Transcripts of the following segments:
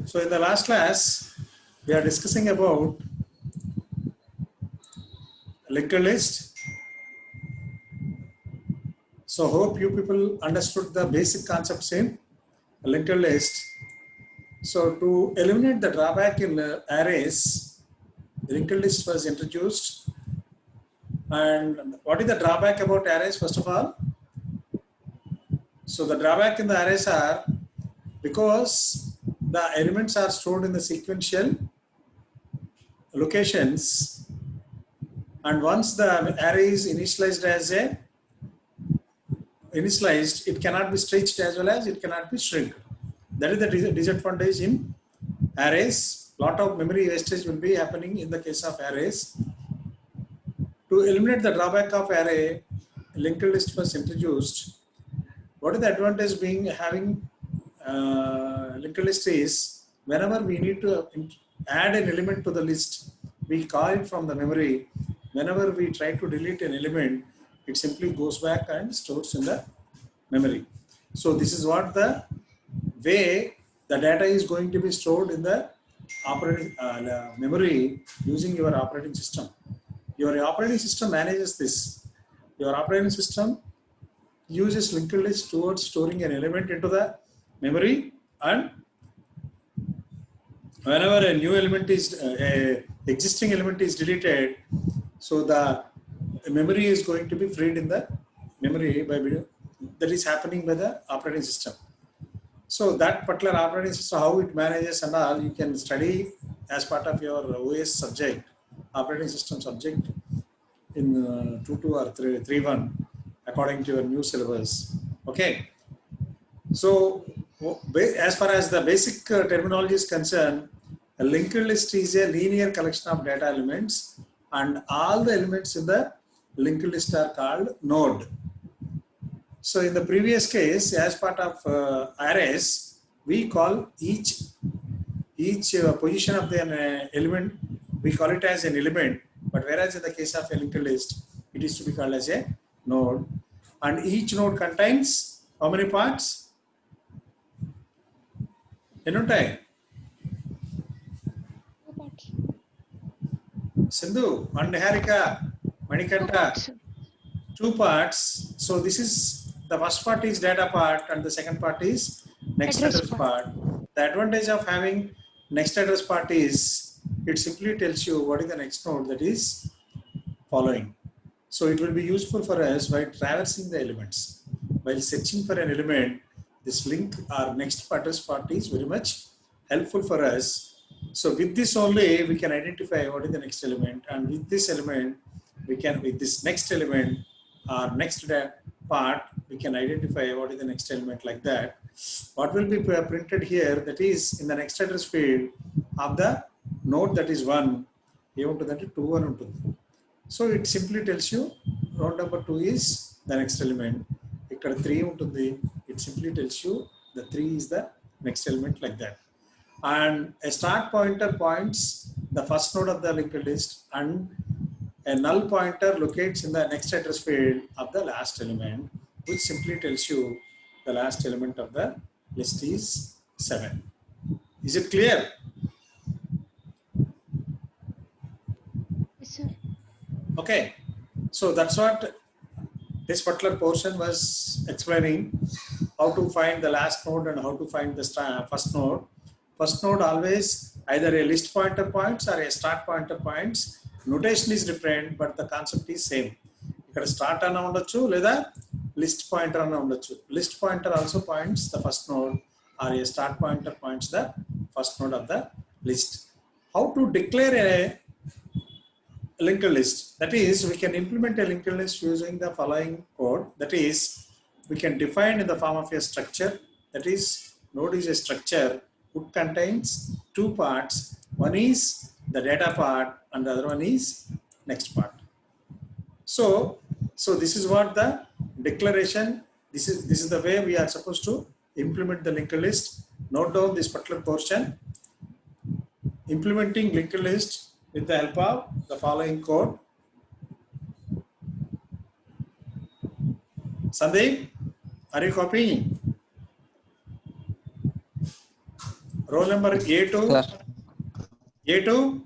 So in the last class, we are discussing about linked list. So hope you people understood the basic concepts in linked list. So to eliminate the drawback in arrays, the linked list was introduced. And what is the drawback about arrays first of all? So the drawback in the arrays are because the elements are stored in the sequential locations, and once the array is initialized, it cannot be stretched as well as it cannot be shrunk. That is the disadvantage in arrays. Lot of memory wastage will be happening in the case of arrays. To eliminate the drawback of array, linked list was introduced. What is the advantage being having linked list is whenever we need to add an element to the list, we call it from the memory. Whenever we try to delete an element, it simply goes back and stores in the memory. So this is what the way the data is going to be stored in the operating memory using your operating system. Your operating system manages this. Your operating system uses linked list towards storing an element into the memory, and whenever a new element is existing element is deleted, so the memory is going to be freed in the memory by that is happening by the operating system. So that particular operating system, how it manages and all, you can study as part of your OS subject, operating system subject in 2.2 or 3.1 according to your new syllabus. Okay. So as far as the basic terminology is concerned, a linked list is a linear collection of data elements, and all the elements in the linked list are called node. So in the previous case, as part of arrays, we call each position of the element, we call it as an element, but whereas in the case of a linked list, it is to be called as a node. And each node contains how many parts? Sindhu and Harika, Manikanta, 2 parts. So this is the first part is data part and the second part is next address part. The advantage of having next address part is it simply tells you what is the next node that is following. So it will be useful for us while traversing the elements. While searching for an element, this link or next address part is very much helpful for us. So with this only we can identify what is the next element, and with this element we can, with this next element or next part, we can identify what is the next element like that. What will be printed here, that is in the next address field of the node that is 1, 2. So it simply tells you node number 2 is the next element. Ikkada 3 untundi, it simply tells you the 3 is the next element like that. And a start pointer points the first node of the linked list, and a null pointer locates in the next address field of the last element, which simply tells you the last element of the list is 7. Is it clear? Yes, sir. Okay. So that's what this particular portion was explaining, how to find the last node and how to find the first node. First node always either a list pointer points or a start pointer points. Notation is different, but the concept is same. Ikkada start anna undachu leda list pointer anna undachu. List pointer also points the first node, or a start pointer points the first node of the list. How to declare a linked list? That is, we can implement a linked list using the following code. That is, we can define in the form of a structure. That is, node is a structure which contains 2 parts. One is the data part and the other one is next part. So this is what the declaration, this is the way we are supposed to implement the linked list. Note down this particular portion. Implementing linked list with the help of the following code. Sandeep, are you copying? roll number A2. Sir. A2.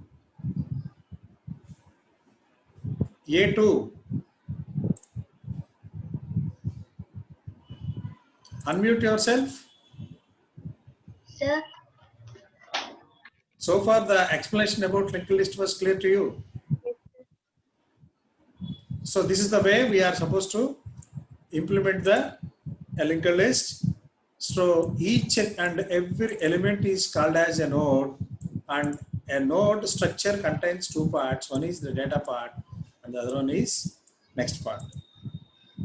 A2. Unmute yourself. Sir. So far the explanation about linked list was clear to you. So this is the way we are supposed to implement the linked list. So each and every element is called as a node, and a node structure contains two parts. One is the data part and the other one is next part.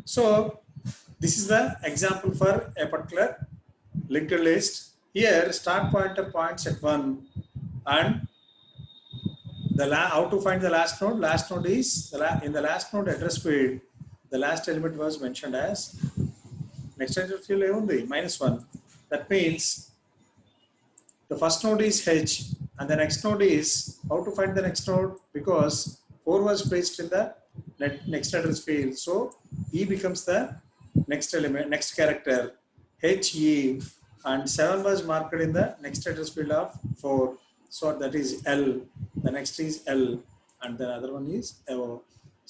So this is the example for a particular linked list. Here start pointer points at 1, and how to find the last node? Last node is in the last node address field. The last element was mentioned as next address field only -1. That means the first node is H, and the next node is how to find the next node, because 4 was placed in the next address field. So E becomes the next element, next character HE, and 7 was marked in the next address field of 4. So that is L. The next is L, and the other one is O.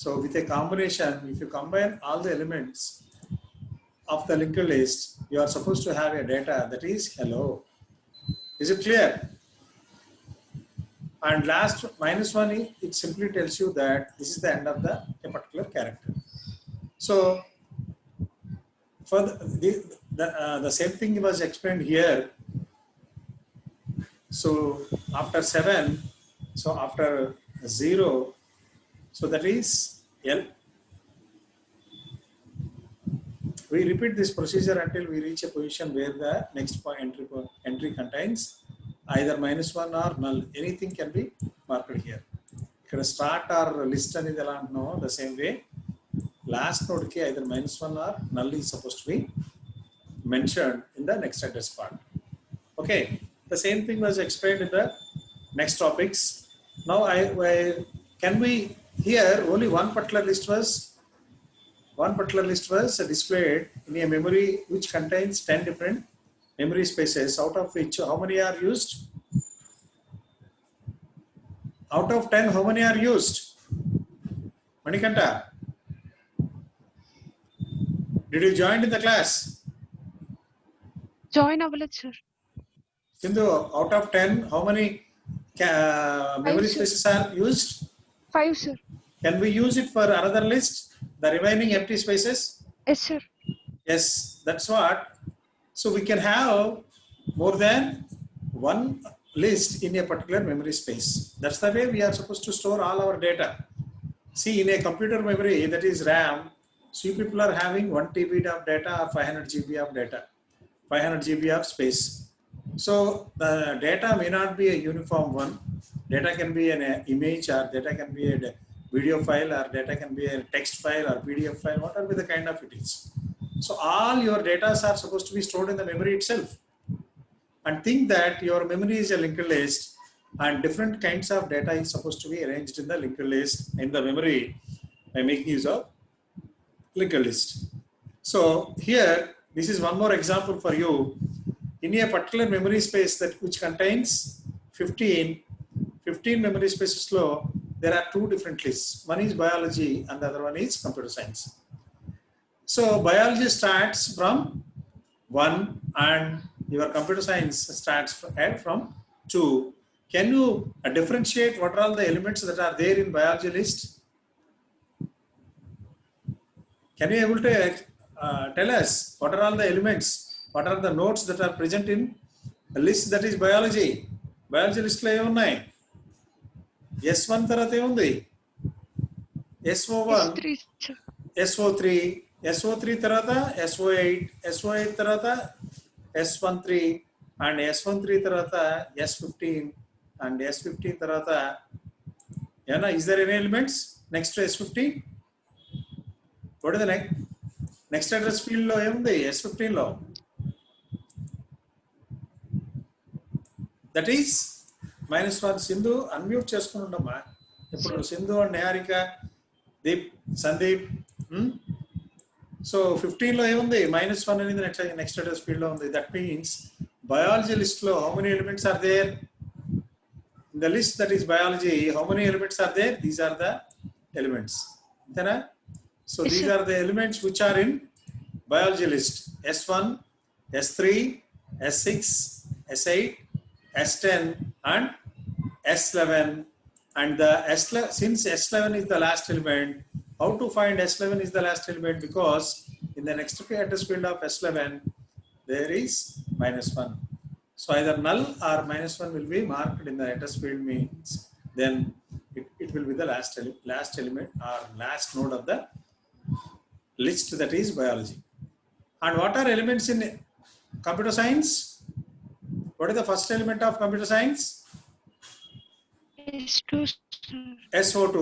So with a combination, if you combine all the elements of the linked list, you are supposed to have a data that is hello. Is it clear? And last -1, it simply tells you that this is the end of a particular character. So for the same thing was explained here. So after 7, so after 0, so that is L. We repeat this procedure until we reach a position where the next entry contains either -1 or null. Anything can be marked here. Here start or list అనేది ఎలా అంటున్నామో the same way last node ki either -1 or null is supposed to be mentioned in the next address part. Okay, the same thing was explained in the next topics. Now can we here only one particular list was displayed in a memory which contains 10 different memory spaces, out of which how many are used? Out of 10, how many are used? Manikanta, did you join in the class? Join అవ్వలేదు sir. Sindhu, out of 10, how many memory 5, spaces are used? 5 sir. Can we use it for another list? The remaining empty spaces? Yes sir. Yes, that's what. So we can have more than one list in a particular memory space. That's the way we are supposed to store all our data. See, in a computer memory, that is RAM, so you people are having 1 TB of data or 500 GB of data, 500 GB of space. So the data may not be a uniform one. Data can be an image, or data can be a video file, or data can be a text file or PDF file, whatever the kind of it is. So all your data are supposed to be stored in the memory itself. And think that your memory is a linked list, and different kinds of data is supposed to be arranged in the linked list in the memory by making use of linked list. So here, this is one more example for you. In a particular memory space which contains 15 memory spaces low, there are 2 different lists. One is biology and the other one is computer science. So biology starts from 1 and your computer science starts from 2. Can you differentiate what are all the elements that are there in biology list? Can you able to tell us what are all the elements, what are the nodes that are present in a list that is biology? Biology list lo emunnai? S1 tarata emundi? SO1, S3 sir. SO3, SO3 tarata SO8, SO8 tarata S13, and S13 tarata S15, and S15 tarata yana. Is there any elements next to S15? What is the next address field lo emundi S15 lo? That is -1. Sindhu, unmute చేసుకొని ఉండమ్మా. ఇప్పుడు Sindhu and Niharika, Deep, Sandeep. So 15 లో ఏముంది? -1 అనేది next address field లో ఉంది. That means biology list lo how many elements are there? In the list that is biology, how many elements are there? These are the elements. So Yes, these sir. are the elements which are in biology list: S1, S3, S6, S8, S10 and S11. And the S11, since S11 is the last element, how to find S11 is the last element? Because in the next address field of S11 there is -1. So either null or -1 will be marked in the address field, means then it will be the last element or last node of the list, that is biology. And what are elements in computer science? What is the first element of computer science? S2, sir. SO2.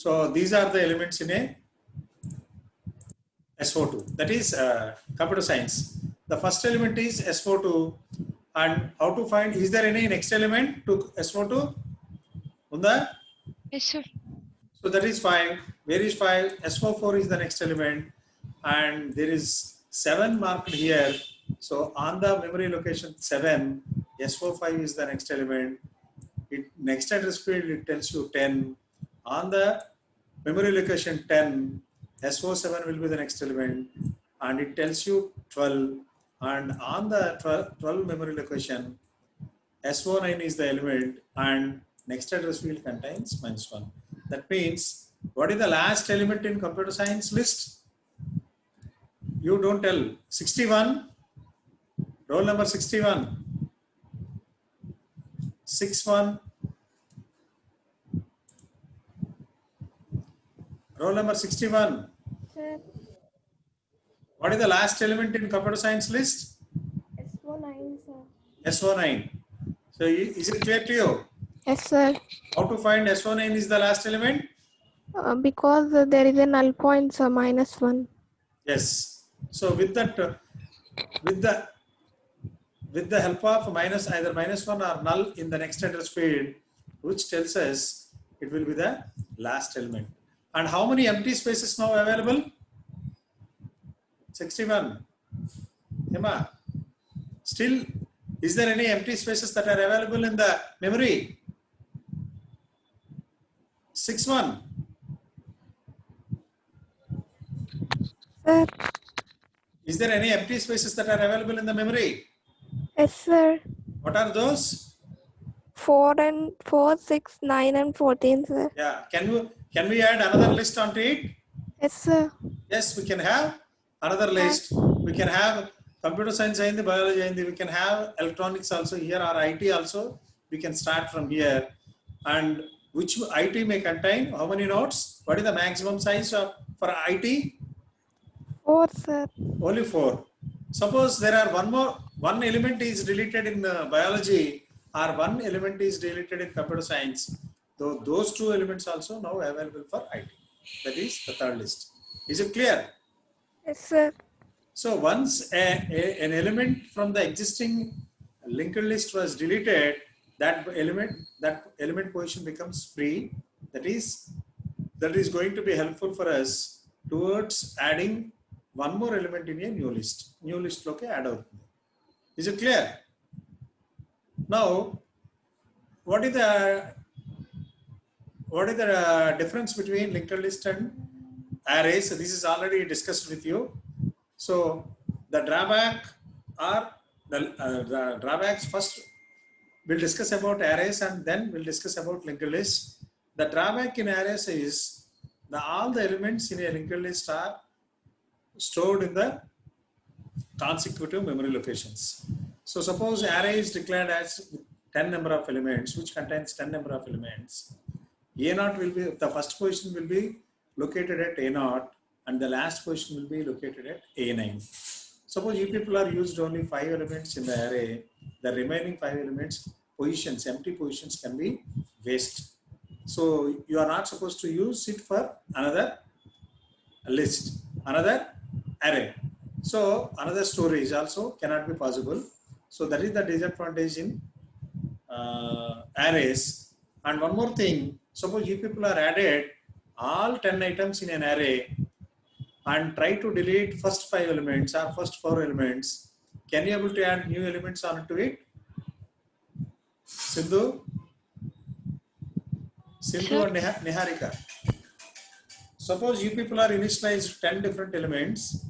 So these are the elements in a SO2. That is computer science. The first element is SO2. And how to find? Is there any next element to SO2? Unda? Yes, sir. So that is 5. Where is 5? SO4 is the next element. And there is 7 marked here. So on the memory location 7, SO5 is the next element. Next address field, it tells you 10. On the memory location 10, SO7 will be the next element. And it tells you 12. And on the 12 memory location, SO9 is the element. And next address field contains -1. That means, what is the last element in computer science list? You don't tell. 61. Roll number 61. 61. Roll number 61. Sir, What is the last element in computer science list? SO9, sir. SO9. So is it clear to you? Yes, sir. How to find SO9 is the last element? Because there is a null point, sir, -1. Yes. So with that, with the help of either -1 or null in the next address field, which tells us it will be the last element. And how many empty spaces now available? 61. Hema, still, is there any empty spaces that are available in the memory? 61. Sir. Is there any empty spaces that are available in the memory? Yes, sir. What are those? 4, 6, 9 and 14, sir. Yeah. Can we add another list onto it? Yes, sir. Yes, we can have another list. We can have computer science and the biology and we can have electronics also here, or IT also. We can start from here. And which IT may contain how many nodes? What is the maximum size for IT? 4, sir. Only 4. Suppose there are one element is deleted in biology, or one element is deleted in computer science. So those 2 elements also now available for IT. That is the third list. Is it clear? Yes, sir. So once an element from the existing linked list was deleted, that element position becomes free. That is going to be helpful for us towards adding one more element in a new list. New list loke add out. Is it clear? Now, what is the difference between linked list and arrays? So this is already discussed with you. So the drawback or the drawbacks, first we'll discuss about arrays and then we'll discuss about linked list. The drawback in arrays is all the elements in a linked list are stored in the consecutive memory locations. So suppose array is declared as 10 number of elements, which contains 10 number of elements. A0 will be, the first position will be located at A0 and the last position will be located at A9. Suppose you people are used only 5 elements in the array, the remaining 5 elements positions, empty positions can be waste. So you are not supposed to use it for another list, another array. So another storage also cannot be possible. So that is the disadvantage in arrays. And one more thing, suppose you people are added all 10 items in an array and try to delete first 5 elements or first 4 elements. Can you able to add new elements onto it? Sindhu Sir. and Niharika. Suppose you people are initialized 10 different elements.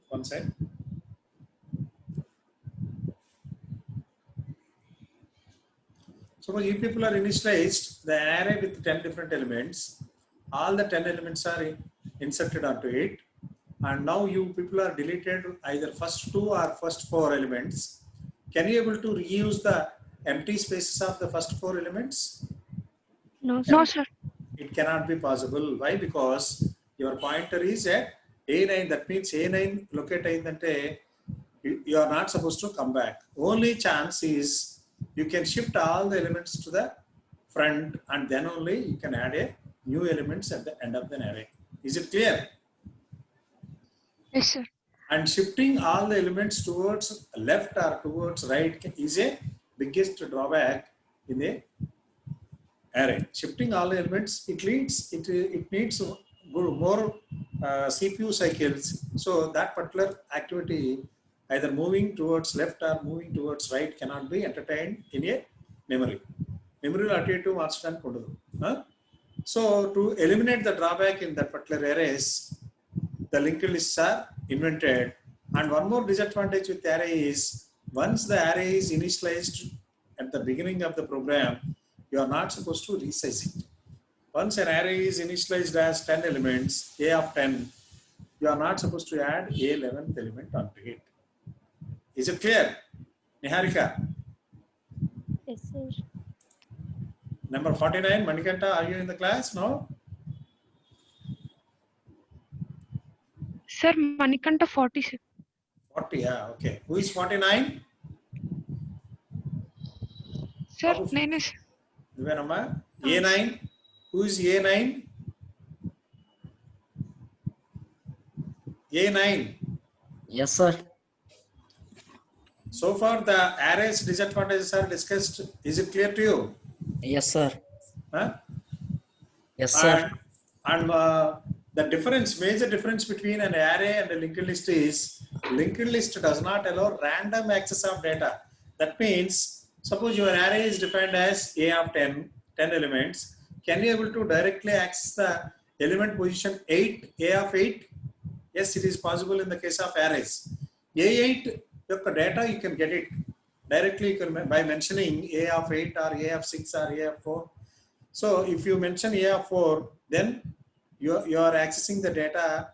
One side. Suppose you people are initialized the array with 10 different elements. All the 10 elements are inserted onto it. And now you people are deleted either first 2 or first 4 elements. Can you able to reuse the empty spaces of the first 4 elements? No, sir. No, sir. It cannot be possible. Why? Because your pointer is at A9. That means A9 locate ayindante you are not supposed to come back. Only chance is you can shift all the elements to the front and then only you can add a new elements at the end of the array. Is it clear? Yes, sir. And shifting all the elements towards left or towards right is a biggest drawback in the array. Shifting all the elements, it needs more CPU cycles. So that particular activity, either moving towards left or moving towards right, cannot be entertained in a memory. Memory will attend to marchdan kodadu. So to eliminate the drawback in that particular arrays, the linked lists are invented. And one more disadvantage with the array is once the array is initialized at the beginning of the program, you are not supposed to resize it. Once an array is initialized as 10 elements, A of 10, you are not supposed to add a 11th element onto it. Is it clear? Niharika? Yes, sir. Number 49, Manikanta, are you in the class? No? Sir, Manikanta 40, sir. 40, yeah, okay. Who is 49? Sir, Babu. 9 is. A9. Who is A9? A9. Yes, sir. So far, the array's disadvantages are discussed. Is it clear to you? Yes, sir. Huh? Yes, sir. And the major difference between an array and a linked list is linked list does not allow random access of data. That means, suppose your array is defined as A of 10 elements. Can you able to directly access the element position 8, A of 8? Yes, it is possible in the case of arrays. A8, the data you can get it directly by mentioning A of 8 or A of 6 or A of 4. So if you mention A of 4, then you are accessing the data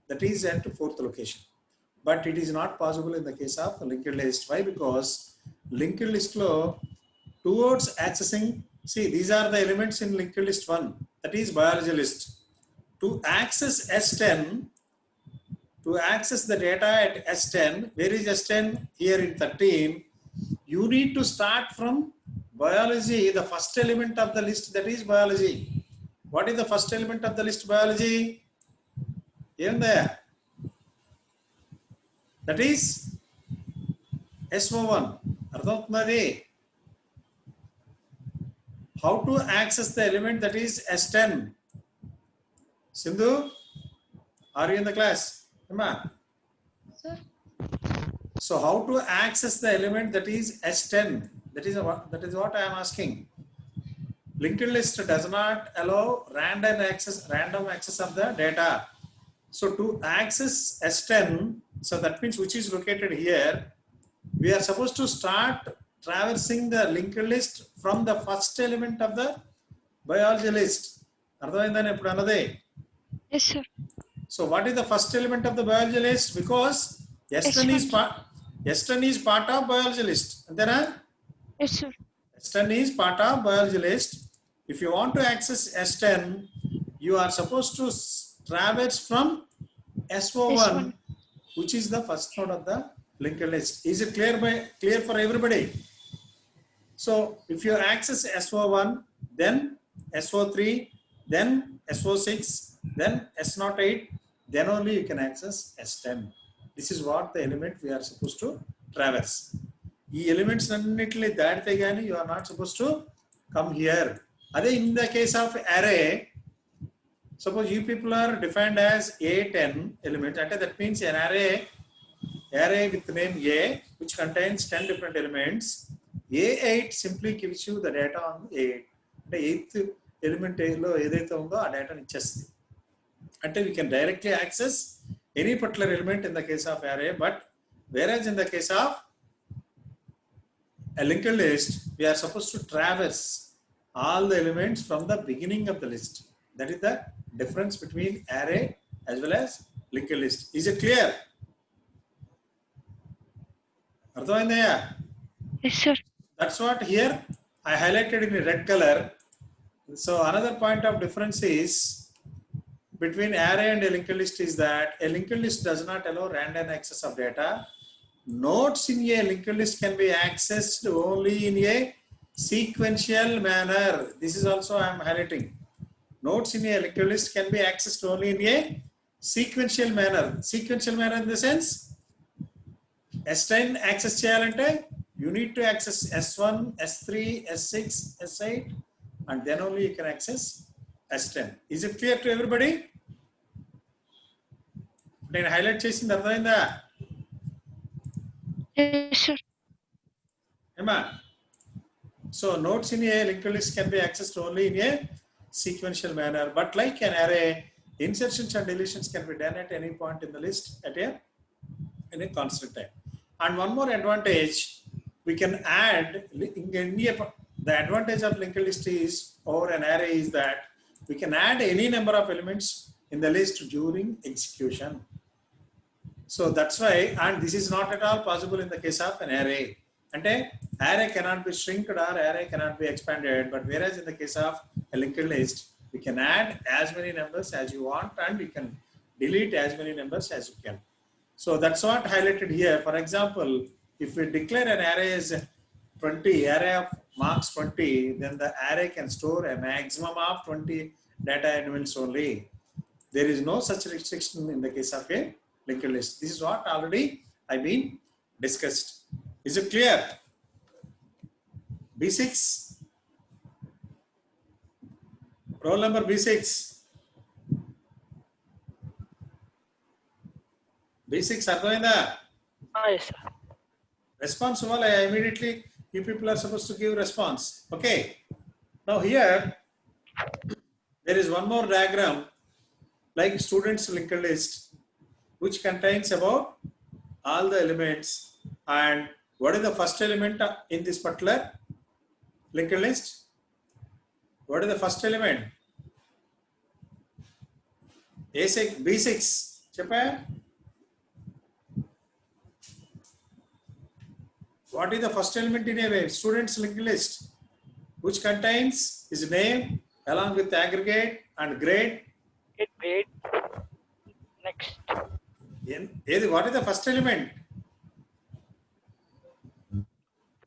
that is at the 4th location. But it is not possible in the case of linked list. Why? Because linked list law towards accessing, see, these are the elements in linked list 1, that is biology list. To access S10, to access the data at S10, where is S10? Here in 13, you need to start from biology, the first element of the list, that is biology. What is the first element of the list biology? In there. That is SO1. How to access the element that is S10? Sindhu, are you in the class? Emma? Sir. So how to access the element that is S10? That is what I am asking. Linked list does not allow random access of the data. So to access S10, so that means which is located here, we are supposed to start traversing the linked list from the first element of the biology list. Yes, sir. So what is the first element of the biology list? Because S10 is part of biology list. Yes, sir. S10 is part of biology list. If you want to access S10, you are supposed to traverse from SO1, which is the first node of the linked list. Is it clear for everybody? So if you access SO1, then SO3, then SO6, then S08, then only you can access S10. This is what the element we are supposed to traverse. These elements you are not supposed to come here. In the case of array, suppose you people are defined as A10 element, that means an array array with name A, which contains 10 different elements. A8 simply gives you the data on 8. The 8th element లో ఏదైతే ఉందో ఆ డేటాని ఇచ్చేస్తుంది. అంటే we can directly access any particular element in the case of array, but whereas in the case of a linked list, we are supposed to traverse all the elements from the beginning of the list. That is the difference between array as well as linked list. Is it clear? అర్థమైందయ్యా? Yes, sir. That's what here I highlighted in red color. So another point of difference is between array and a linked list is that a linked list does not allow random access of data. Nodes in a linked list can be accessed only in a sequential manner. This is also I am highlighting. Nodes in a linked list can be accessed only in a sequential manner. Sequential manner in the sense, S10 access cheyalante you need to access S1, S3, S6, S8 and then only you can access S10. Is it clear to everybody? నేను highlight చేసింది అర్థమైందా? Yes, sir. Emma. So nodes in a linked list can be accessed only in a sequential manner, but like an array, insertions and deletions can be done at any point in the list at in a constant time. And one more advantage, we can add the advantage of linked list is over an array is that we can add any number of elements in the list during execution. So that's why, and this is not at all possible in the case of an array. And array cannot be shrinked or array cannot be expanded, but whereas in the case of a linked list, we can add as many numbers as you want and you can delete as many numbers as you can. So that's what highlighted here. For example, if we declare an array as 20, array of marks 20, then the array can store a maximum of 20 data elements only. There is no such restriction in the case of a linked list. This is what already I've been discussed. Is it clear? B6. Roll number B6. B6 అర్థమైందా? Yes, sir. Response ఇవ్వాలి immediately. You people are supposed to give response. Okay. Now here there is one more diagram like students linked list which contains about all the elements and what is the first element in this particular linked list? What is the first element? A6, B6. చెప్పా? What is the first element in a student's linked list? Which contains his name along with aggregate and grade. Get grade. Next. What is the first element?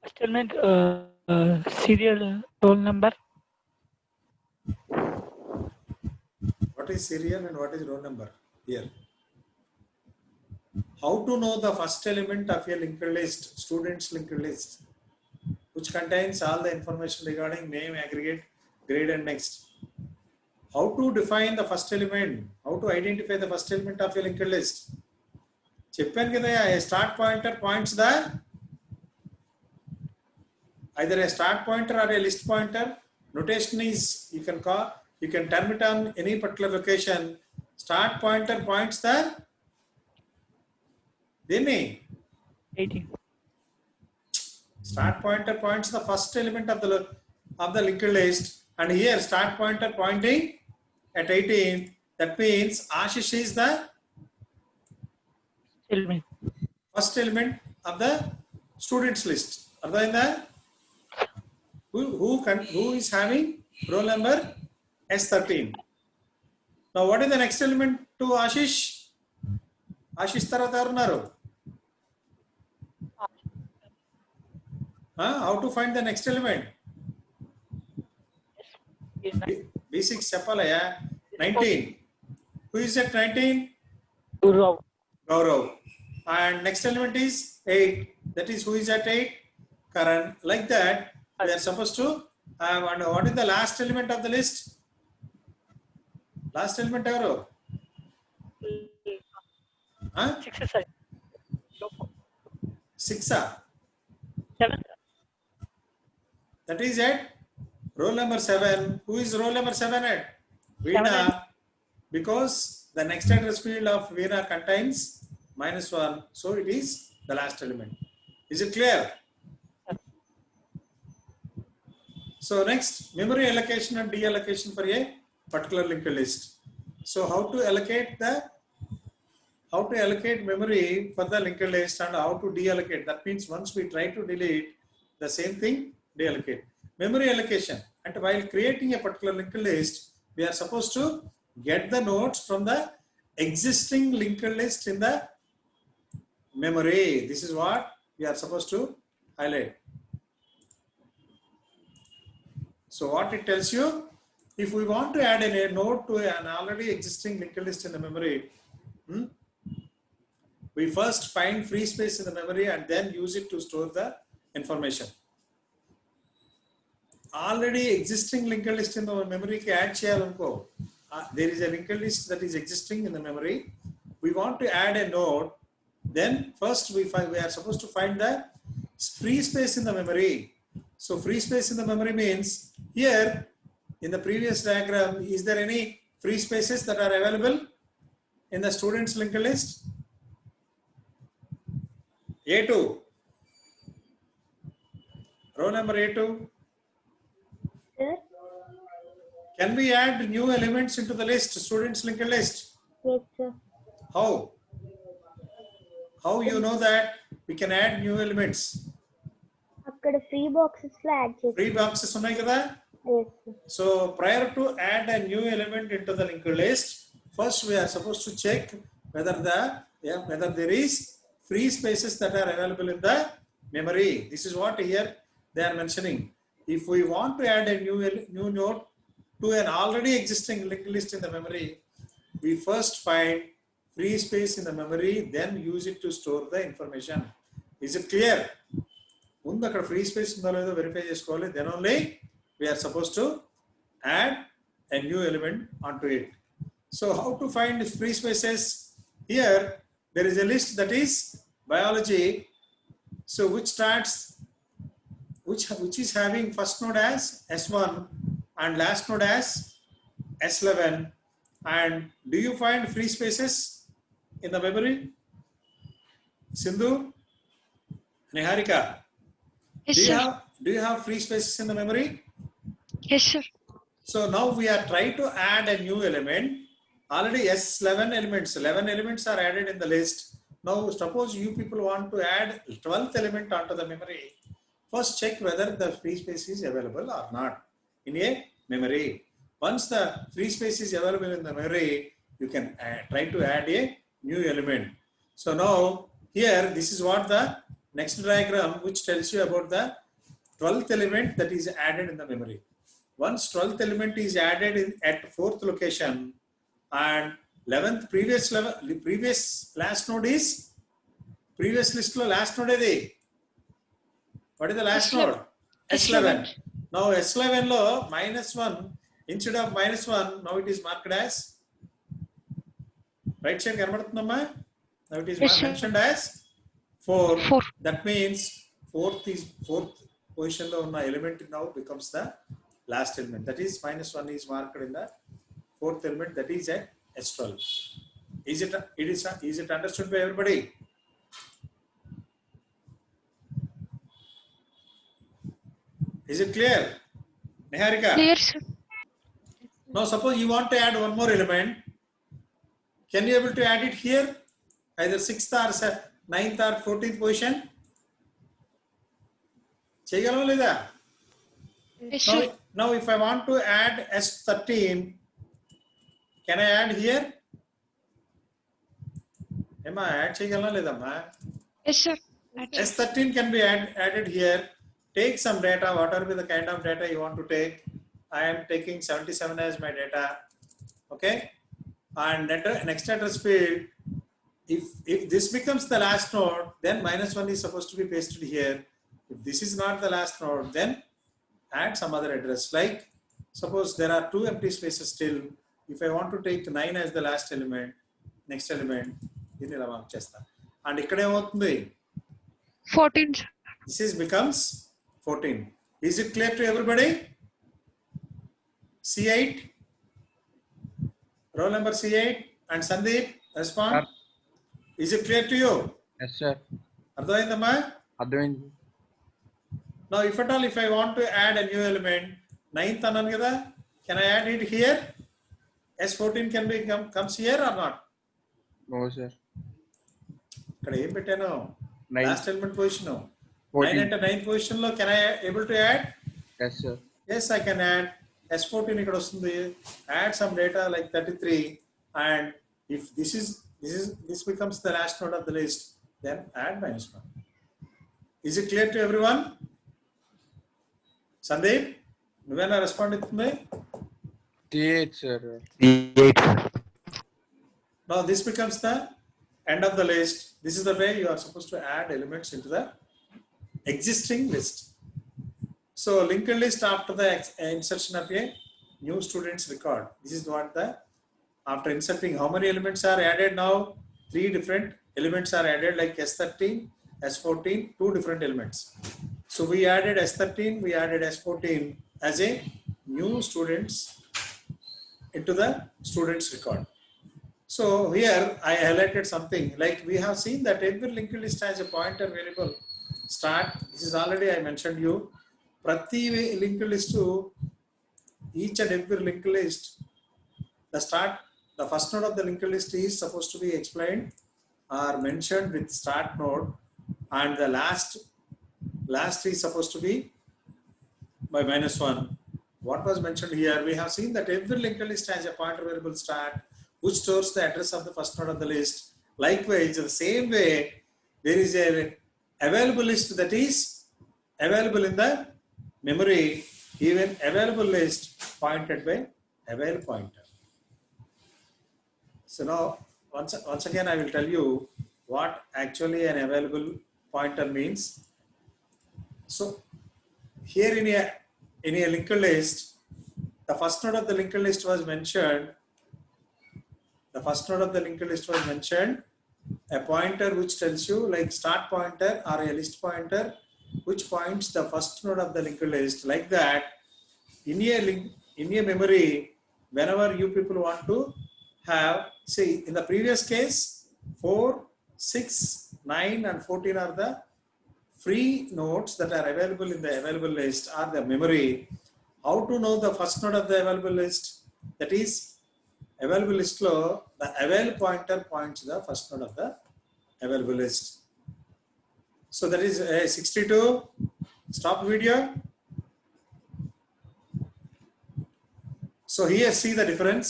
First element, serial roll number. What is serial and what is roll number here? How to know the first element of a linked list, students linked list, which contains all the information regarding name, aggregate, grade and next. How to define the first element? How to identify the first element of a linked list? చెప్పాను కదా, a start pointer points the either a start pointer or a list pointer. Notation is you can term it on any particular location. Start pointer points the దేన్ని 18. Start pointer points the first element of the linked list, and here start pointer pointing at 18. That means Ashish is the Element. first element of the students list. అర్థమైందా? Who is having roll number S13. Now what is the next element to Ashish? Ashish తర్వాత ఎవరున్నారు? How to find the next element? Is B6 చెప్పాలయ్యా. 19. Who is at 19? Gaurav. Gaurav. And next element is 8. That is who is at 8? Karan. Like that, we are supposed to have. And what is the last element of the list? Last element ఎవరు? 6 sir. 6. 7. That is at roll number 7. Who is roll number 7 at? Veena. Because the next address field of Veena contains -1. So it is the last element. Is it clear? So next, memory allocation and deallocation for a particular linked list. So how to allocate memory for the linked list and how to deallocate. That means once we try to delete, the same thing, deallocate. Memory allocation. And while creating a particular linked list, we are supposed to get the nodes from the existing linked list in the memory. This is what we are supposed to highlight. So what it tells you, if we want to add a node to an already existing linked list in the memory, we first find free space in the memory and then use it to store the information. Already existing linked list in the memory ki add cheyalanko. There is a linked list that is existing in the memory. We want to add a node. Then first we are supposed to find the free space in the memory. So free space in the memory means here in the previous diagram, is there any free spaces that are available in the students linked list? A2. Row number A2. Sir? Can we add new elements into the list, students linked list? Yes, sir. How? How you know that we can add new elements? అక్కడ free boxes లో add చేసి Free boxes ఉన్నాయి కదా? yes, sir. So prior to add a new element into the linked list, first we are supposed to check whether there is free spaces that are available in the memory. This is what here they are mentioning. If we want to add a new node to an already existing linked list in the memory, we first find free space in the memory, then use it to store the information. Is it clear? ముందు అక్కడ free space ఉందో లేదో verify చేసుకోవాలి. Then only we are supposed to add a new element onto it. So how to find free spaces? Here there is a list that is biology. So which is having first node as S1 and last node as S11. And do you find free spaces in the memory? Sindhu, Niharika, Yes, sir. do you have free spaces in the memory? Yes, sir. So now we are trying to add a new element. Already S11 elements, 11 elements are added in the list. Now suppose you people want to add 12th element onto the memory. First check whether the free space is available or not in a memory. Once the free space is available in the memory, you can try to add a new element. So now here, this is what the next diagram which tells you about the 12th element that is added in the memory. Once 12th element is added at 4th location and 11th previous last node is previous list lo last node edi. What is the last node? S11. Now S11 lo -1 instead of -1, now it is marked as right side కనబడుతుందమ్మా. Now it is Yes, sir. mentioned as 4. 4. That means fourth position lo unna element now becomes the last element. That is -1 is marked in the 4th element, that is at S12. Is it understood by everybody? Is it clear? Niharika? Clear, sir. Now suppose you want to add one more element. Can you able to add it here? Either 6th or 9th or 14th position? చేయగలమా లేదా? Yes, sir. Now if I want to add S13, can I add here? Emma, add చేయగలనా లేదమ్మా? Yes, sir. S13 can be added here. Take some data, whatever be the kind of data you want to take. I am taking 77 as my data. Okay. And next address field, if this becomes the last node, then -1 is supposed to be pasted here. If this is not the last node, then add some other address. Like suppose there are 2 empty spaces still. If I want to take 9 as the last element, next element, దీన్ని ఇలా mark చేస్తా. And ఇక్కడ ఏమవుతుంది? 14, sir. This is becomes 14. Is it clear to everybody? C8, roll number C8 and Sandeep, respond. Sir. Is it clear to you? Yes, sir. అర్థమైందమ్మా? అర్థమైంది. Now, if at all, if I want to add a new element, 9th అన్నాను కదా, can I add it here? S14 can be comes here or not? No, sir. ఇక్కడ ఏం పెట్టాను? 9. Last element position. 9 14. అంటే 9th position లో can I able to add? Yes, sir. Yes, I can add. S14 ఇక్కడ వస్తుంది. Add some data like 33, and if this becomes the last node of the list, then add -1. Is it clear to everyone? Sandeep, నువ్వేనా respond అవుతుంది? T8, sir. Now this becomes the end of the list. This is the way you are supposed to add elements into the existing list. So linked list after the insertion of a new student's record. This is what the, after inserting, how many elements are added now? 3 different elements are added, like S13, S14, 2 different elements. So we added S13, we added S14 as a new students into the student's record. So here I highlighted something like we have seen that every linked list has a pointer variable start. This is already I mentioned you. Prati linked list to each and every linked list, the start, the first node of the linked list is supposed to be explained or mentioned with start node, and the last is supposed to be by -1. What was mentioned here, we have seen that every linked list has a pointer variable start which stores the address of the first node of the list. Likewise, the same way, there is a available list that is available in the memory, even available list pointed by avail pointer. So now, once again, I will tell you what actually an available pointer means. So here in a linked list, the first node of the linked list was mentioned. The first node of the linked list was mentioned, a pointer which tells you like start pointer or a list pointer which points the first node of the linked list. Like that, in a memory, whenever you people want to have, see in the previous case, 4, 6, 9 and 14 are the free nodes that are available in the available list or the memory. How to know the first node of the available list? That is, available list lo the avail pointer points the first node of the available list. So that is 62. Stop video. So here see the difference.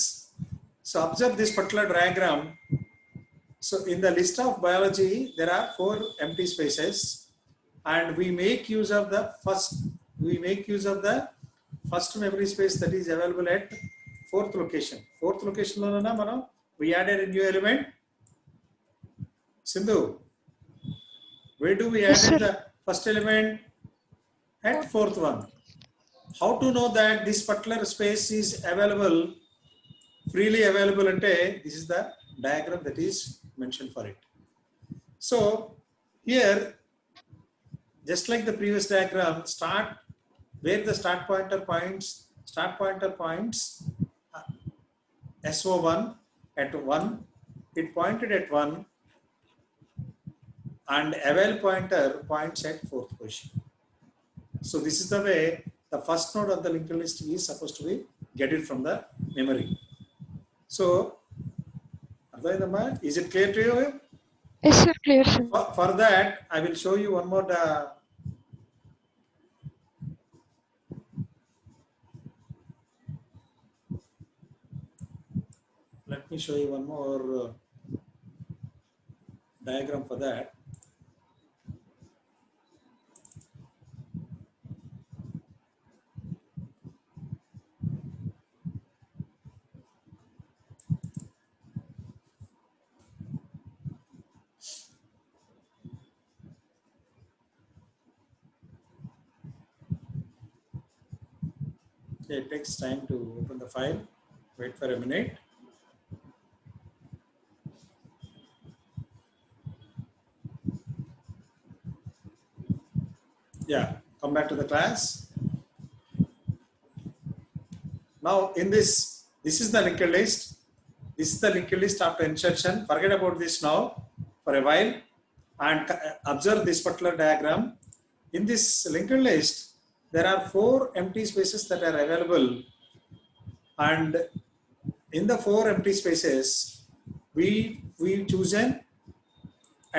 So observe this particular diagram. So in the list of biology, there are 4 empty spaces, and we make use of the first memory space that is available at 4th location. 4th location lo na manam we added a new element. Sindhu, where do we Yes, added sir. the first element? At 4th one. How to know that this particular space is available, freely available ante, this is the diagram that is mentioned for it. So here, just like the previous diagram, start where the start pointer points SO1 at 1, it pointed at 1, and avail pointer points at 4th position. So this is the way the first node of the linked list is supposed to be get it from the memory. So, is it clear to you? Yes, sir. Clear, sir. For that, I will show you one more. Let me show you one more diagram for that. Okay, it takes time to open the file. Wait for a minute. Yeah, come back to the class. Now in this is the linked list. This is the linked list after insertion. Forget about this now for a while and observe this particular diagram. In this linked list, there are 4 empty spaces that are available, and in the 4 empty spaces, we chosen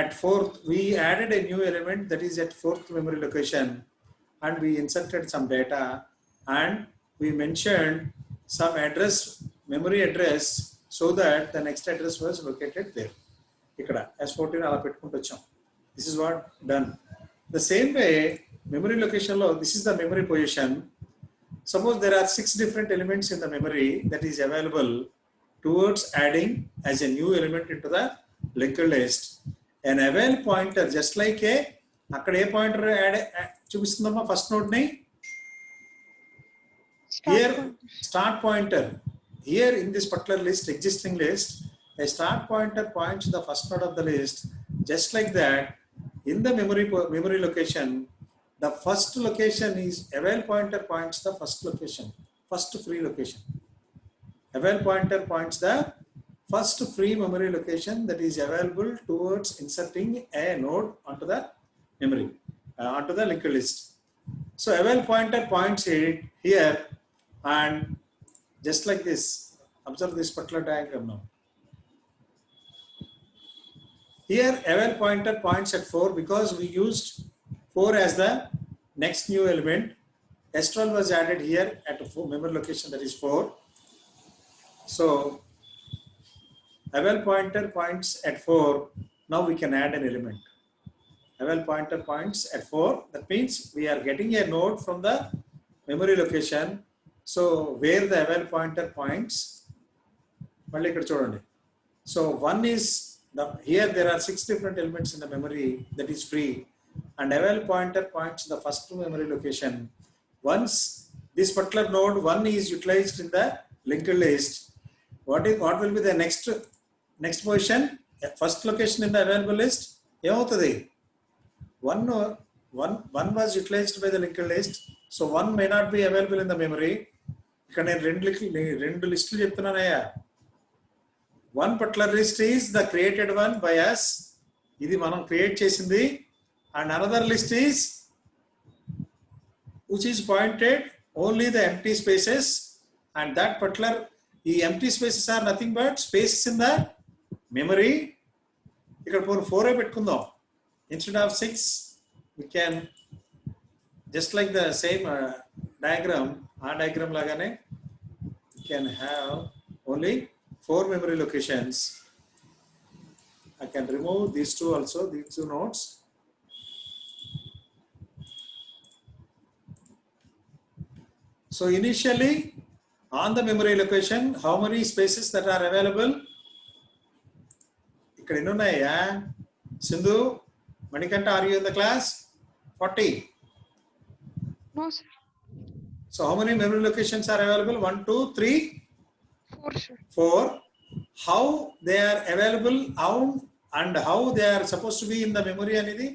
at 4th, we added a new element that is at 4th memory location, and we inserted some data, and we mentioned some address, memory address, so that the next address was located there. Ikkada S14 ala pettukuntu vacham. This is what done. The same way, memory location lo, this is the memory position. Suppose there are 6 different elements in the memory that is available towards adding as a new element into the linked list. An avail pointer, just like a అక్కడ a pointer add చూపిస్తుందమ్మా first node ని here start pointer. Here in this particular list, existing list, a start pointer points to the first node of the list. Just like that, in the memory location, the first location is avail pointer points the first location, first free location. Avail pointer points the first free memory location that is available towards inserting a node onto the memory, onto the linked list. So avail pointer points it here, and just like this, observe this particular diagram now. Here avail pointer points at 4 because we used 4 as the next new element. S12 was added here at a memory location that is 4. So avail pointer points at 4. Now we can add an element. Avail pointer points at 4. That means we are getting a node from the memory location. So where the avail pointer points, so one is here there are 6 different elements in the memory that is free, and avail pointer points the first memory location. Once this particular node 1 is utilized in the linked list, what will be the next position? First location in the available list. One was utilized by the linked list, so one may not be available in the memory. ఇక్కడ నేను రెండు లిస్టులు చెప్తున్నానయ్యా. One particular list is the created one by us, ఇది మనం create చేసింది, and another list is which is pointed only the empty spaces, and that particular the empty spaces are nothing but spaces in the memory. ఇక్కడ 4 పెట్టుకుందాం instead of 6. We can just like the same diagram, our diagram lagane, we can have only 4 memory locations. I can remove these 2 also, these 2 nodes. So initially on the memory location, how many spaces that are available? ఇక్కడ ఎన్ని ఉన్నాయా? Sindhu, Manikanta, are you in the class? 40. No, sir. So how many memory locations are available? 1, 2, 3, 4, sir. 4. How they are available, how and how they are supposed to be in the memory anidi,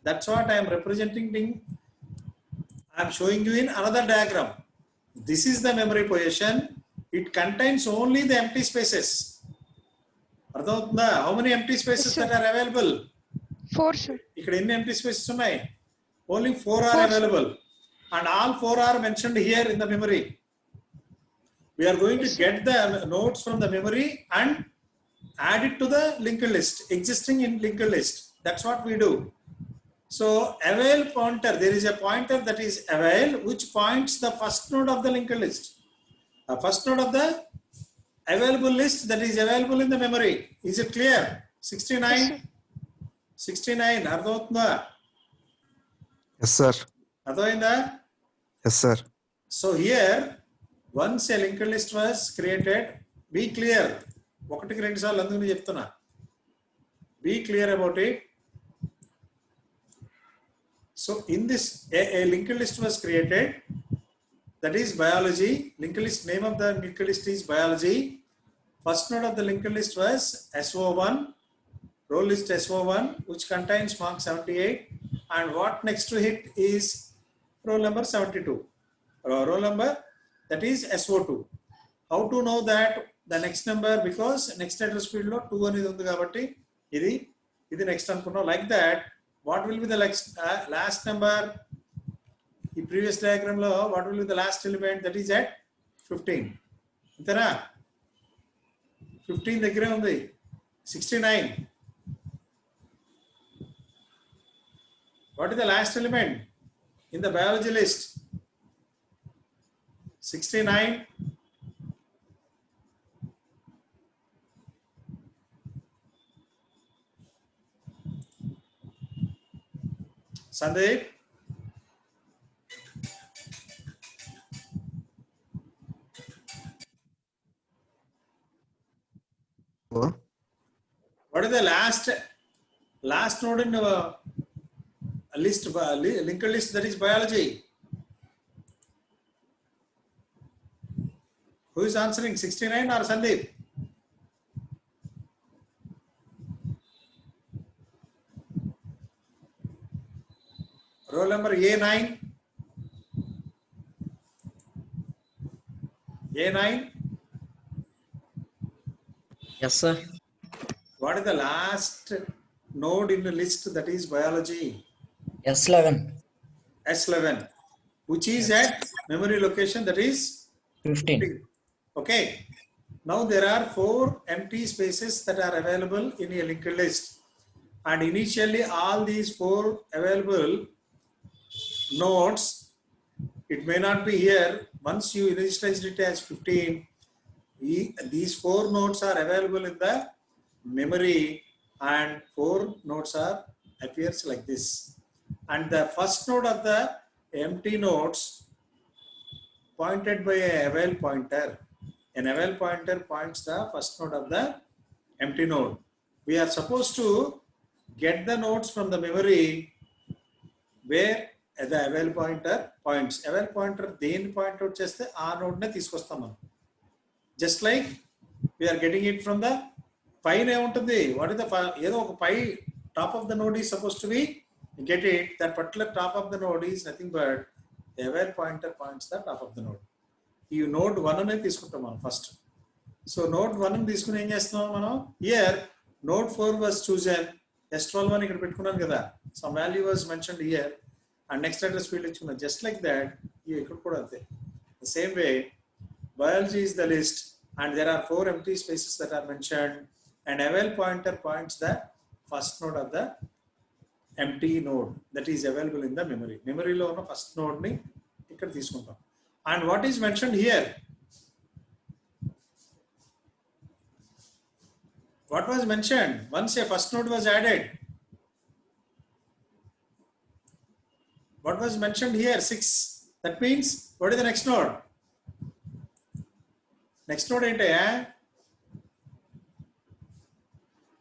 that's what I am representing. I am showing you in another diagram. This is the memory position. It contains only the empty spaces. How many empty spaces that are available? 4, sir. ఇక్కడ ఎన్ని empty spaces ఉన్నాయి? Only 4 are available, and all 4 are mentioned here in the memory. We are going to get the nodes from the memory and add it to the linked list, existing in linked list. That's what we do. So avail pointer, there is a pointer that is avail, which points the first node of the linked list, first node of the available list that is available in the memory. Is it clear? 69. 69. అర్థమవుతుందా? Yes, sir. అర్థమైందా? Yes, sir. So here, once a linked list was created, be clear. ఒకటికి 2 సార్లు అందుకని చెప్తున్నా. Be clear about it. So in this, a linked list was created. That is biology. Linked list, name of the linked list is biology. First node of the linked list was SO1. Row list SO1, which contains mark 78. and what next to it is roll number 72. Roll number, that is SO2. How to know that the next number? Because next address field lo 2 అనేది ఉంది కాబట్టి ఇది next అనుకున్నాం. Like that, what will be the last number? ఈ previous diagram లో what will be the last element? That is at 15. అంతేనా? 15 దగ్గరే ఉంది. 69. What is the last element in the biology list? 69. Sandeep? Hello? What is the last node in list, linked list, that is biology? Who is answering, 69 or Sandeep? Roll number A9. A9. Yes, sir. What is the last node in the list, that is biology? S11. S11, which is at memory location, that is 15. Okay. Now there are 4 empty spaces that are available in a linked list, and initially all these 4 available nodes, it may not be here. Once you initialized it as 15, these 4 nodes are available in the memory, and 4 nodes are appears like this. And the first node of the empty nodes pointed by a eval pointer. An eval pointer points the first node of the empty node. We are supposed to get the nodes from the memory where the eval pointer points. Eval pointer then point out cheste aa node ne తీసుకొస్తాం మనం. Just like we are getting it from the పైన ఏముంటుంది? What is the ఏదో ఒక పై top of the node is supposed to be get it. That particular top of the node is nothing but the eval pointer points the top of the node. ఈ node 1 అనేది తీసుకుంటాం మనం first. So node 1 తీసుకుని ఏం చేస్తున్నాం మనం? Here node 4 was chosen. S12 అని ఇక్కడ పెట్టుకున్నాను కదా. Some value was mentioned here and next address field ఇచ్చుకున్నాం. Just like that, ఇక్కడ కూడా అంతే. The same way, biology is the list and there are 4 empty spaces that are mentioned, and eval pointer points the first node of the empty node that is available in the memory. Memory lo ఉన్న first node ni ikkada తీసుకుంటాం. And what is mentioned here? What was mentioned once a first node was added? What was mentioned here? 6. That means what is the next node? Next node ente?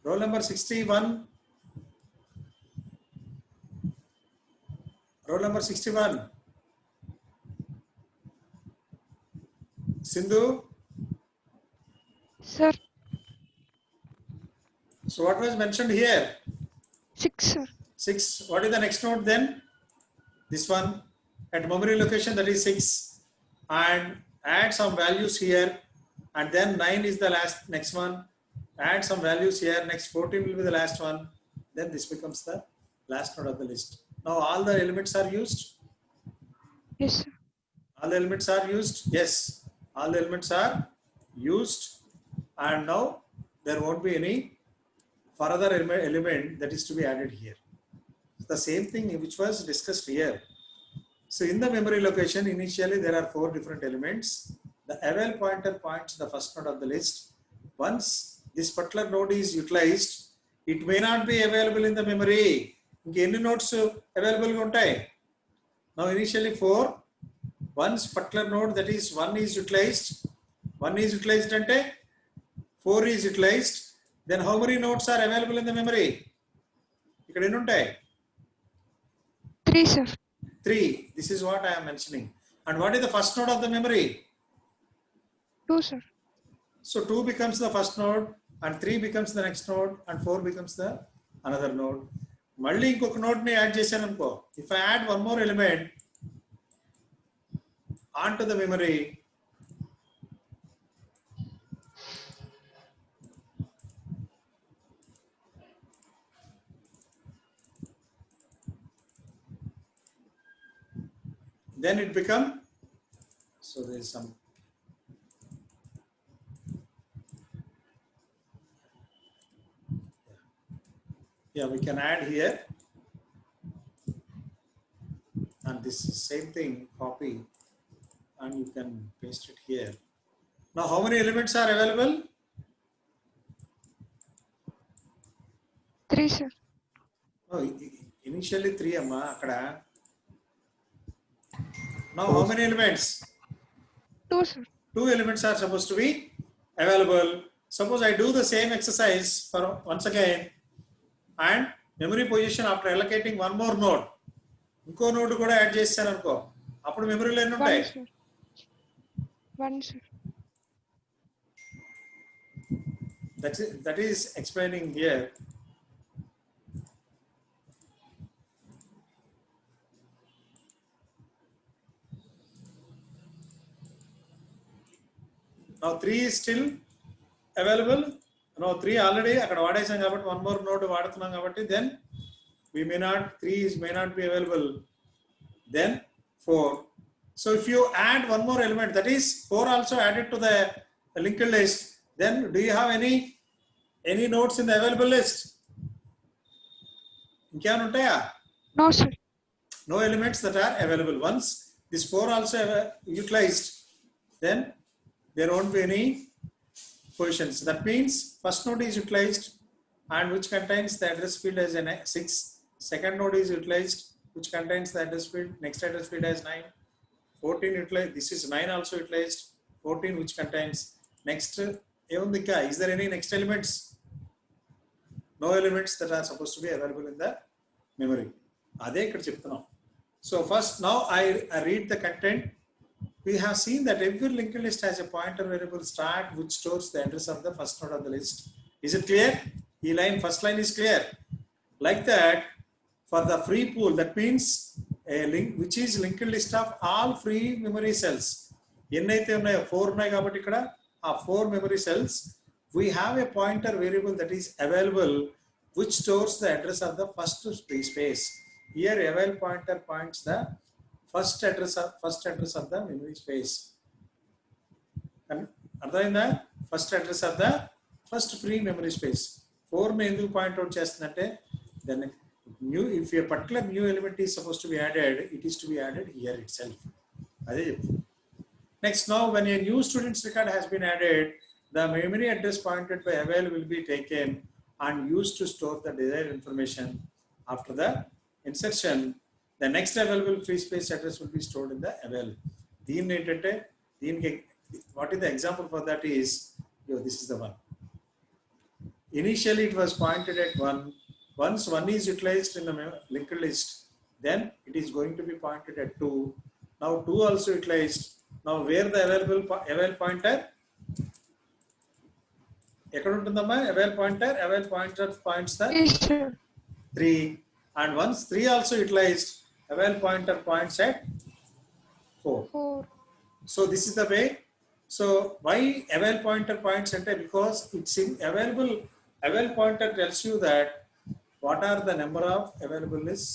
Roll number 61. Roll number 61. Sindhu. Sir, So what was mentioned here? 6, sir. 6. What is the next node then? This one at memory location, that is 6. And add some values here. And then 9 is the next one. Add some values here. Next 14 will be the last one. Then this becomes the last node of the list. Now all the elements are used. Yes, sir. All the elements are used. Yes, all the elements are used. And now there won't be any further element that is to be added here. The same thing which was discussed here. So in the memory location, initially there are 4 different elements. The eval pointer points the first node of the list. Once this particular node is utilized, it may not be available in the memory. Any nodes available ఉంటాయి? Now initially 4. Once particular node, that is 1 is utilized. 1 is utilized ante 4 is utilized. Then how many nodes are available in the memory? ఇక్కడ ఎన్ని ఉంటాయి? 3, sir. 3. This is what I am mentioning. And what is the first node of the memory? 2, sir. So 2 becomes the first node, and 3 becomes the next node, and 4 becomes the another node. మళ్ళీ ఇంకొక node ని add చేశాను అనుకో, if I add one more element on to the memory, then it become, so there is some, yeah, we can add here, and this is same thing, copy, and you can paste it here. Now how many elements are available? 3, sir. Oh, initially 3 amma akkada. Now how many elements? 2, sir. 2 elements are supposed to be available. Suppose I do the same exercise for once again, and memory position after allocating one more node, ఇంకో node కూడా add చేస్తాను అనుకో, అప్పుడు మెమరీలో ఎన్ని 1, ఉంటాయి? sir. 1, sir. That is explaining here. Now 3 is still available. Now 3 already అక్కడ వాడేసాం కాబట్టి one more node వాడుతున్నాం కాబట్టి then we may not, 3 may not be available. Then 4. So if you add one more element, that is 4 also added to the linked list, then do you have any nodes in the available list? ఇంకేమైనా ఉంటాయా? No, sir. No elements that are available. Once this 4 also utilized, then there won't be any positions. That means first node is utilized and which contains the address field as 6. Second node is utilized which contains the address field, next address field as 9. 14 utilized, this is 9 also utilized. 14 which contains next, is there any next elements? No elements that are supposed to be available in the memory. అదే ఇక్కడ చెప్తున్నాం. So first now I read the content. We have seen that every linked list has a pointer variable start which stores the address of the first node of the list. Is it clear? First line is clear. Like that, for the free pool, that means a link which is linked list of all free memory cells. ఎన్నైతే ఉన్నాయో 4 ఉన్నాయి కాబట్టి ఇక్కడ ఆ 4 memory cells, we have a pointer variable that is available which stores the address of the first free space. Here avail pointer points the first address of the memory space. అర్థమైందా? First address of the first free memory space. 4 ఎందుకు point out చేస్తుందంటే then new, if a particular new element is supposed to be added, it is to be added here itself. అదే చెప్తుంది. Next, now when a new student's record has been added, the memory address pointed by avail will be taken and used to store the desired information. After the insertion, the next available free space address will be stored in the avail. What is the example for that is, this is the one. Initially it was pointed at 1. Once 1 is utilized in the linked list, then it is going to be pointed at 2. Now 2 also utilized. Now where the avail pointer? ఎక్కడ ఉంటుందమ్మా avail pointer? Avail pointer points the 3. And once 3 also utilized, avail pointer points at 4. So this is the way. So why avail pointer points ante? Because it's in available. Avail pointer tells you that what are the number of available lists,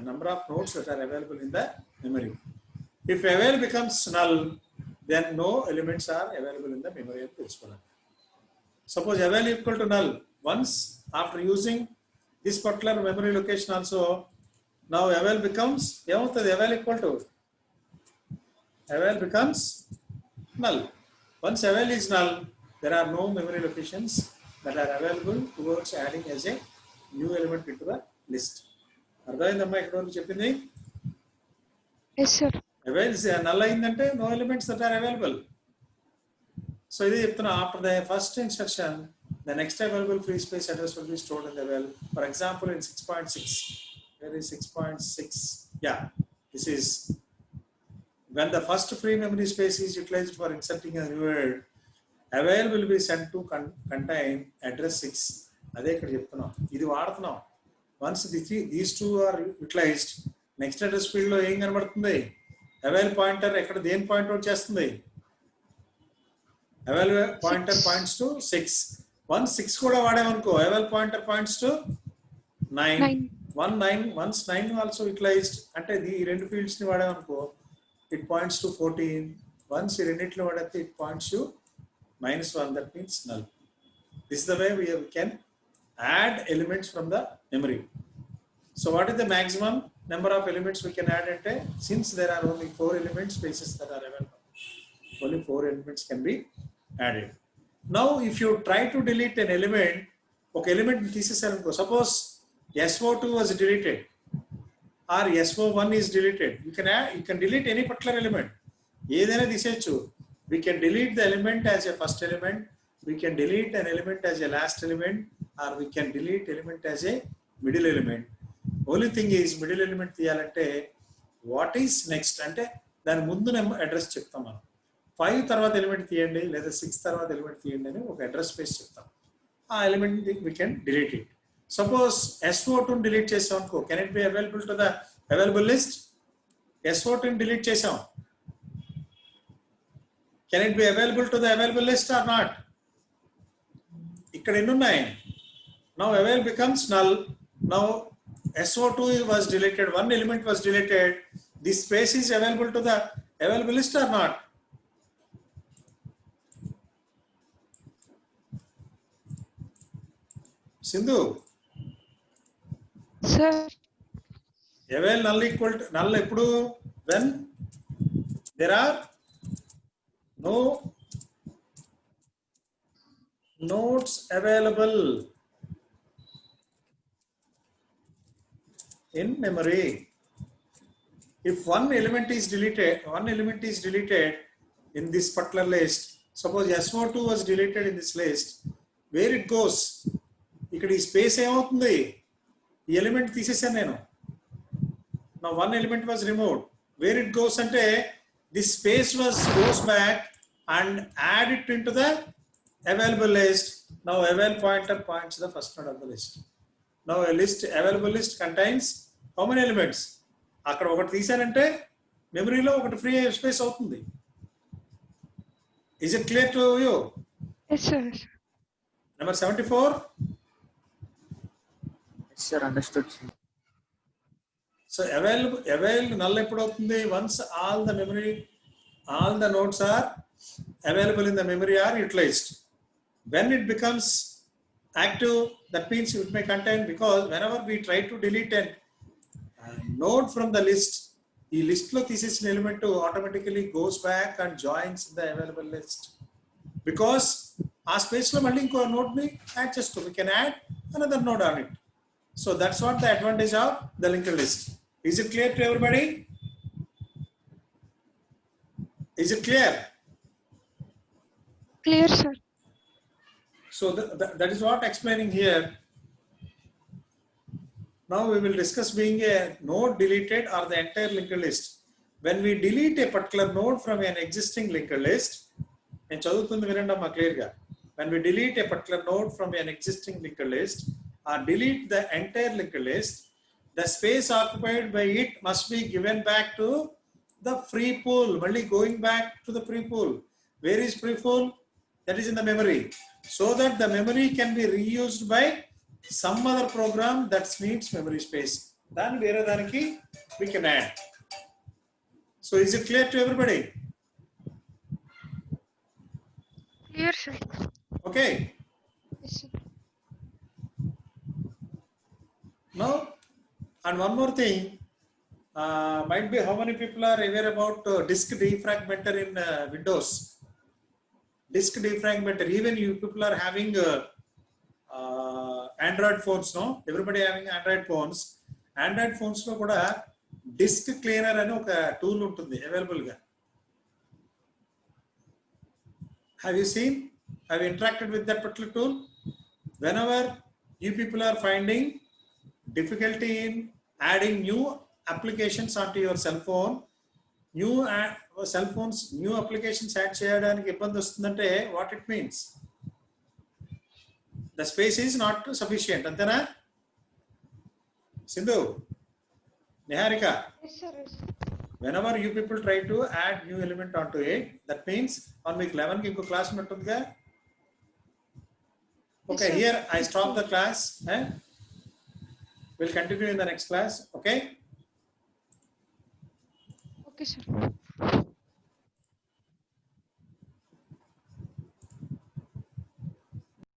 number of nodes that are available in the memory. If avail becomes null, then no elements are available in the memory of the. Suppose avail equal to null. Once after using this particular memory location also, now avail becomes, avail equal to, avail becomes null. Once avail is null, there are no memory locations that are available towards adding as a new element into the list. అర్థమైందమ్మా ఇక్కడ వరకు చెప్పింది? Yes, sir. Avail null అయిందంటే no elements that are available. So ఇది చెప్తున్నా, after the first instruction, the next available free space address will be stored in the avail. For example, in 6.6, where is 6.6? Yeah, this is when the first free memory space is utilized for inserting a new word, avail will be sent to contain address 6. అదే ఇక్కడ చెప్తున్నాం, ఇది వాడుతున్నాం. once these two are utilized, next address field లో ఏం కనబడుతుంది? avail pointer ఎక్కడ దేని పాయింట్ అవుట్ చేస్తుంది? avail pointer points to 6. 6 కూడా వాడామనుకో, avail pointer points to 9. 9. Once 9 also utilized అంటే ఈ రెండు ఫీల్డ్స్ ని వాడామనుకో, it points to 14. Once ఈ రెండిట్లో వాడితే it points to -1, that means null. This is the way we can add elements from the memory. So what is the maximum number of elements we can add ante, since there are only 4 element spaces that are available, only 4 elements can be added. Now if you try to delete an element, okay, element తీసేసారనుకో, suppose SO2 was deleted or SO1 is deleted, you can delete any particular element, ఏదైనా తీసేయచ్చు. We can delete the element as a first element, we can delete an element as a last element, or we can delete element as a middle element. Only thing is middle element తీయాలంటే what is next అంటే దాని ముందు address చెప్తాం మనం. 5 తర్వాత element తీయండి లేదా 6 తర్వాత ఎలిమెంట్ తీయండి అని ఒక అడ్రస్ స్పేస్ చెప్తాం. ఆ element we can delete it. Suppose SO2 delete చేసాం అనుకో, can it be available to the available list? SO2 delete చేసాం, can it be available to the available list or not? ఇక్కడ ఎన్ని ఉన్నాయి? Now avail becomes null. Now SO2 was deleted, one element was deleted. This space is available to the available list or not? Sindhu, Sir. avail null equal to null eppudu when there are no nodes available in memory. If one element is deleted in this particular list, suppose SO2 was deleted in this list, where it goes? ఇక్కడ ఈ space ఏమవుతుంది? ఈ element తీసేసాను నేను. Now one element was removed. Where it goes అంటే this space goes back and add it into the available list. Now avail pointer points the first node of the list. Now a list, available list contains how many elements? అక్కడ ఒకటి తీసానంటే మెమరీలో ఒకటి free space అవుతుంది. Is it clear to you? Yes, sir. Number 74. Yes, sir. Understood, sir. So avail null ఎప్పుడు అవుతుంది? Once all the nodes are available in the memory are utilized. When it becomes active, that means it may contain, because whenever we try to delete an node from the list, ఈ list లో తీసేసిన element automatically goes back and joins the available list, because ఆ space లో మళ్ళీ ఇంకో node ని add చేస్తాం. We can add another node on it. So that's what the advantage of the linked list. Is it clear to everybody? Is it clear? Clear, sir. So that is what explaining here. Now we will discuss being a node deleted or the entire linked list. When we delete a particular node from an existing linked list, నేను చదువుతుంది వినండి అమ్మా clear గా. When we delete a particular node from an existing linked list or delete the entire linked list, the space occupied by it must be given back to the free pool. Mali going back to the free pool. Where is free pool? That is in the memory. So that the memory can be reused by some other program that needs memory space. Then vera daniki we can add. So is it clear to everybody? Clear, sir. Okay. Yes, sir. Now, and one more thing, might be how many people are aware about disk defragmenter in Windows? Disk defragmenter, even you people are having Android phones, no? Everybody having Android phones. Android phones lo kuda disk cleaner అని ఒక tool ఉంటుంది available గా. Have you seen? Have you interacted with that particular tool? Whenever you people are finding difficulty in adding new applications onto your cell phone, new cell phones, new applications add చేయడానికి ఇబ్బంది వస్తుందంటే what it means? The space is not sufficient, అంతేనా? Sindhu, Niharika, Yes, sir. Yes. whenever you people try to add new element onto it, that means on week 11 ki inko class untundiga. Okay, sir. here I stop the class. We'll continue in the next class. Okay. Okay, sir.